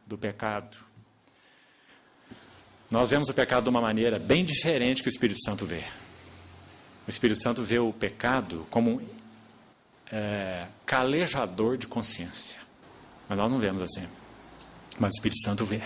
do pecado. Nós vemos o pecado de uma maneira bem diferente que o Espírito Santo vê. O Espírito Santo vê o pecado como um calejador de consciência. Mas nós não vemos assim. Mas o Espírito Santo vê.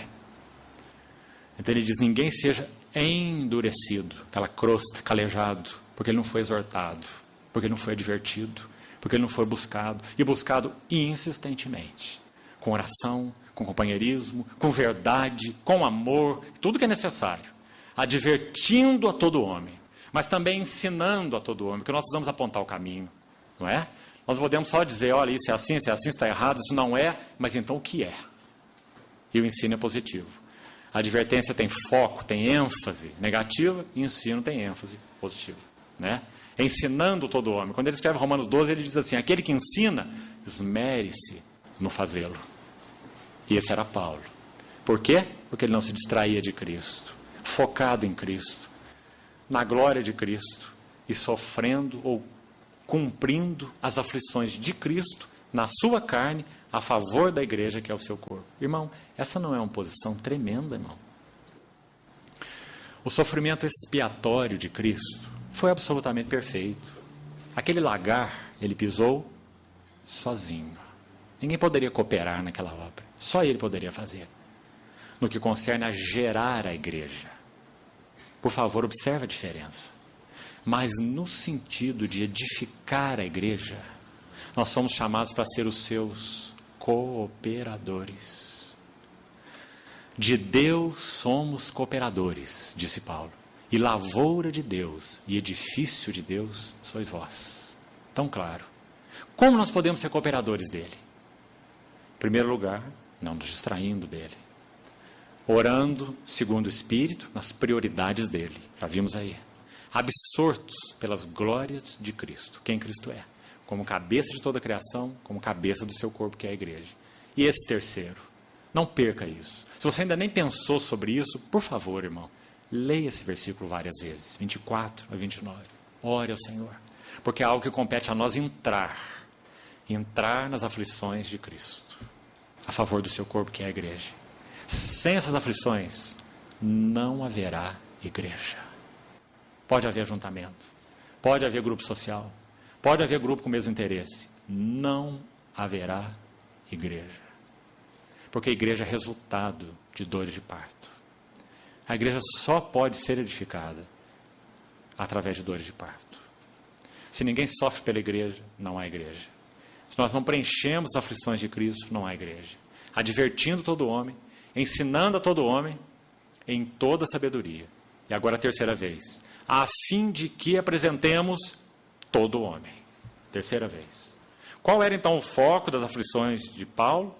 Então ele diz, ninguém seja endurecido, aquela crosta, calejado, porque ele não foi exortado, porque ele não foi advertido, porque ele não foi buscado, e buscado insistentemente, com oração, com companheirismo, com verdade, com amor, tudo que é necessário, advertindo a todo homem, mas também ensinando a todo homem, porque nós precisamos apontar o caminho, não é? Nós podemos só dizer, olha, isso é assim, está errado, isso não é, mas então o que é? E o ensino é positivo. A advertência tem foco, tem ênfase negativa, e o ensino tem ênfase positiva, né? Ensinando todo homem. Quando ele escreve Romanos 12, ele diz assim, aquele que ensina, esmere-se no fazê-lo. E esse era Paulo. Por quê? Porque ele não se distraía de Cristo, focado em Cristo, na glória de Cristo, e sofrendo ou cumprindo as aflições de Cristo na sua carne, a favor da igreja que é o seu corpo. Irmão, essa não é uma posição tremenda, irmão? O sofrimento expiatório de Cristo foi absolutamente perfeito. Aquele lagar, ele pisou sozinho. Ninguém poderia cooperar naquela obra. Só ele poderia fazer. No que concerne a gerar a igreja. Por favor, observe a diferença. Mas no sentido de edificar a igreja, nós somos chamados para ser os seus cooperadores. De Deus somos cooperadores, disse Paulo. E lavoura de Deus e edifício de Deus sois vós. Tão claro. Como nós podemos ser cooperadores dele? Em primeiro lugar, não nos distraindo dele. Orando segundo o Espírito, nas prioridades dele. Já vimos aí. Absortos pelas glórias de Cristo. Quem Cristo é? Como cabeça de toda a criação, como cabeça do seu corpo, que é a igreja. E esse terceiro, não perca isso. Se você ainda nem pensou sobre isso, por favor, irmão, leia esse versículo várias vezes, 24 a 29. Ore ao Senhor, porque é algo que compete a nós entrar nas aflições de Cristo, a favor do seu corpo, que é a igreja. Sem essas aflições, não haverá igreja. Pode haver ajuntamento, pode haver grupo social, pode haver grupo com o mesmo interesse. Não haverá igreja. Porque a igreja é resultado de dores de parto. A igreja só pode ser edificada através de dores de parto. Se ninguém sofre pela igreja, não há igreja. Se nós não preenchemos as aflições de Cristo, não há igreja. Advertindo todo homem, ensinando a todo homem, em toda sabedoria. E agora a terceira vez. A fim de que apresentemos todo homem. Terceira vez. Qual era então o foco das aflições de Paulo?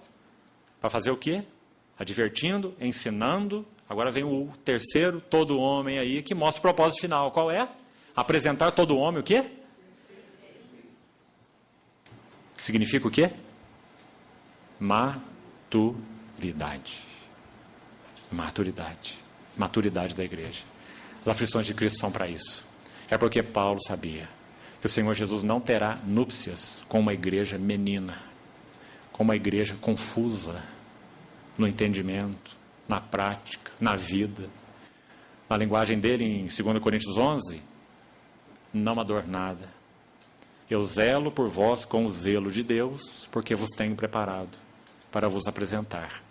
Para fazer o quê? Advertindo, ensinando. Agora vem o terceiro, todo homem aí, que mostra o propósito final. Qual é? Apresentar todo homem o quê? Significa o quê? Maturidade. Maturidade. Maturidade da igreja. As aflições de Cristo são para isso. É porque Paulo sabia que o Senhor Jesus não terá núpcias com uma igreja menina, com uma igreja confusa no entendimento, na prática, na vida. Na linguagem dele, em 2 Coríntios 11, não adornada. Eu zelo por vós com o zelo de Deus, porque vos tenho preparado para vos apresentar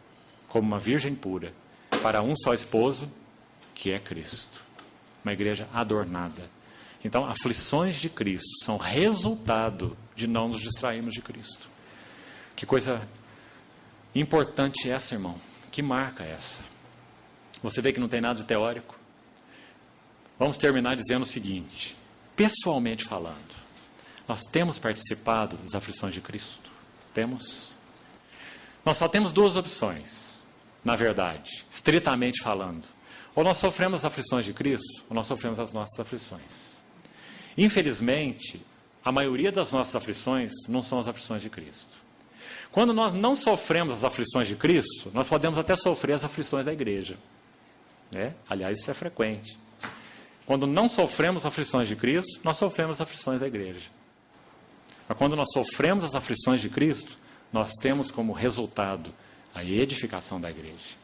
como uma virgem pura, para um só esposo, que é Cristo. Uma igreja adornada. Então, aflições de Cristo são resultado de não nos distrairmos de Cristo. Que coisa importante essa, irmão. Que marca essa? Você vê que não tem nada de teórico? Vamos terminar dizendo o seguinte. Pessoalmente falando, nós temos participado das aflições de Cristo? Temos? Nós só temos duas opções, na verdade, estritamente falando. Ou nós sofremos as aflições de Cristo, ou nós sofremos as nossas aflições. Infelizmente, a maioria das nossas aflições não são as aflições de Cristo. Quando nós não sofremos as aflições de Cristo, nós podemos até sofrer as aflições da igreja. Aliás, isso é frequente. Quando não sofremos as aflições de Cristo, nós sofremos as aflições da igreja. Mas quando nós sofremos as aflições de Cristo, nós temos como resultado a edificação da igreja,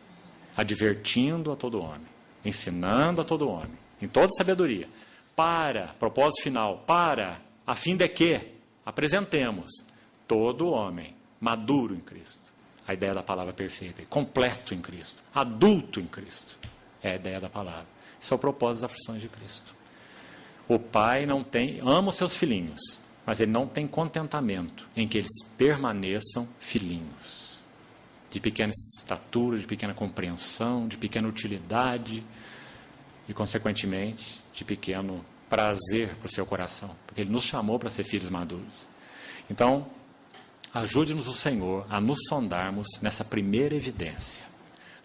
advertindo a todo homem, ensinando a todo homem, em toda sabedoria, propósito final, a fim de que apresentemos todo homem maduro em Cristo. A ideia da palavra perfeita, completo em Cristo, adulto em Cristo, é a ideia da palavra. Esse é o propósito das aflições de Cristo. O Pai ama os seus filhinhos, mas Ele não tem contentamento em que eles permaneçam filhinhos, de pequena estatura, de pequena compreensão, de pequena utilidade e, consequentemente, de pequeno prazer para o seu coração, porque Ele nos chamou para ser filhos maduros. Então, ajude-nos o Senhor a nos sondarmos nessa primeira evidência,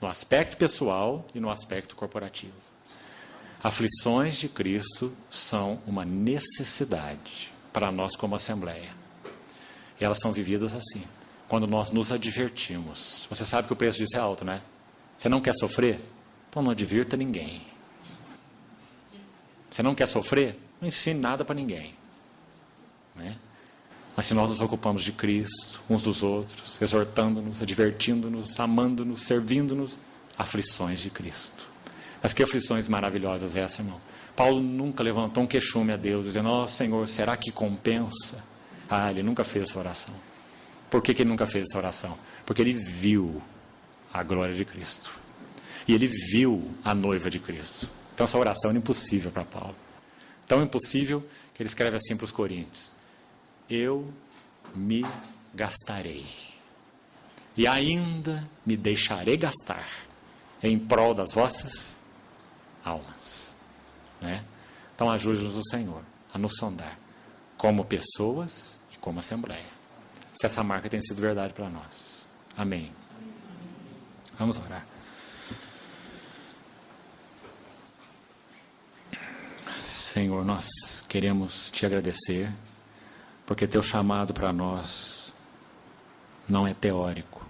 no aspecto pessoal e no aspecto corporativo. Aflições de Cristo são uma necessidade para nós como Assembleia. E elas são vividas assim, quando nós nos advertimos. Você sabe que o preço disso é alto, né? Você não quer sofrer? Então não advirta ninguém. Você não quer sofrer? Não ensine nada para ninguém. Né? Mas se nós nos ocupamos de Cristo, uns dos outros, exortando-nos, advertindo-nos, amando-nos, servindo-nos, aflições de Cristo. Mas que aflições maravilhosas essa, irmão. Paulo nunca levantou um queixume a Deus, dizendo, ó Senhor, será que compensa? Ele nunca fez essa oração. Por que ele nunca fez essa oração? Porque ele viu a glória de Cristo. E ele viu a noiva de Cristo. Então essa oração era impossível para Paulo. Tão impossível que ele escreve assim para os Coríntios. Eu me gastarei. E ainda me deixarei gastar em prol das vossas almas. Né? Então ajude-nos o Senhor a nos sondar como pessoas e como Assembleia. Se essa marca tem sido verdade para nós. Amém. Vamos orar. Senhor, nós queremos te agradecer, porque teu chamado para nós não é teórico.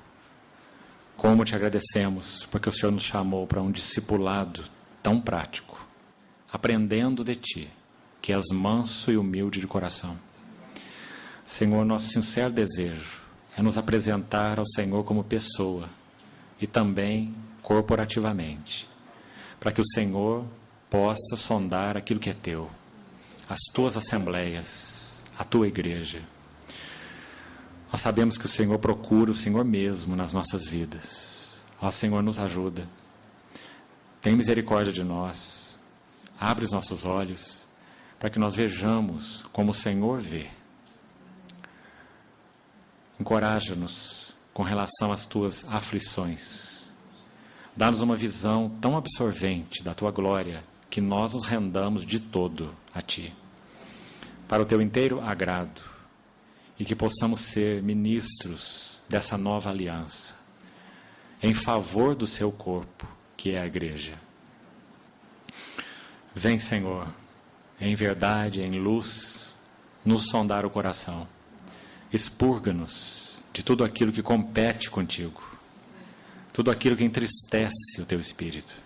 Como te agradecemos, porque o Senhor nos chamou para um discipulado tão prático, aprendendo de ti, que és manso e humilde de coração. Senhor, nosso sincero desejo é nos apresentar ao Senhor como pessoa e também corporativamente, para que o Senhor possa sondar aquilo que é teu, as tuas assembleias, a tua igreja. Nós sabemos que o Senhor procura o Senhor mesmo nas nossas vidas. Ó Senhor, nos ajuda. Tem misericórdia de nós. Abre os nossos olhos para que nós vejamos como o Senhor vê. Encoraja-nos com relação às tuas aflições. Dá-nos uma visão tão absorvente da tua glória que nós nos rendamos de todo a ti, para o teu inteiro agrado, e que possamos ser ministros dessa nova aliança, em favor do seu corpo, que é a igreja. Vem, Senhor, em verdade, em luz, nos sondar o coração. Expurga-nos de tudo aquilo que compete contigo, tudo aquilo que entristece o teu espírito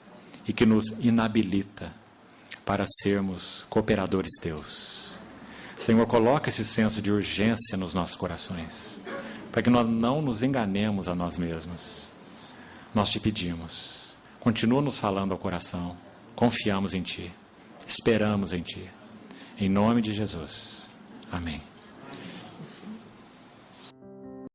e que nos inabilita para sermos cooperadores teus. Senhor, coloca esse senso de urgência nos nossos corações, para que nós não nos enganemos a nós mesmos. Nós te pedimos, continua nos falando ao coração, confiamos em ti, esperamos em ti. Em nome de Jesus. Amém.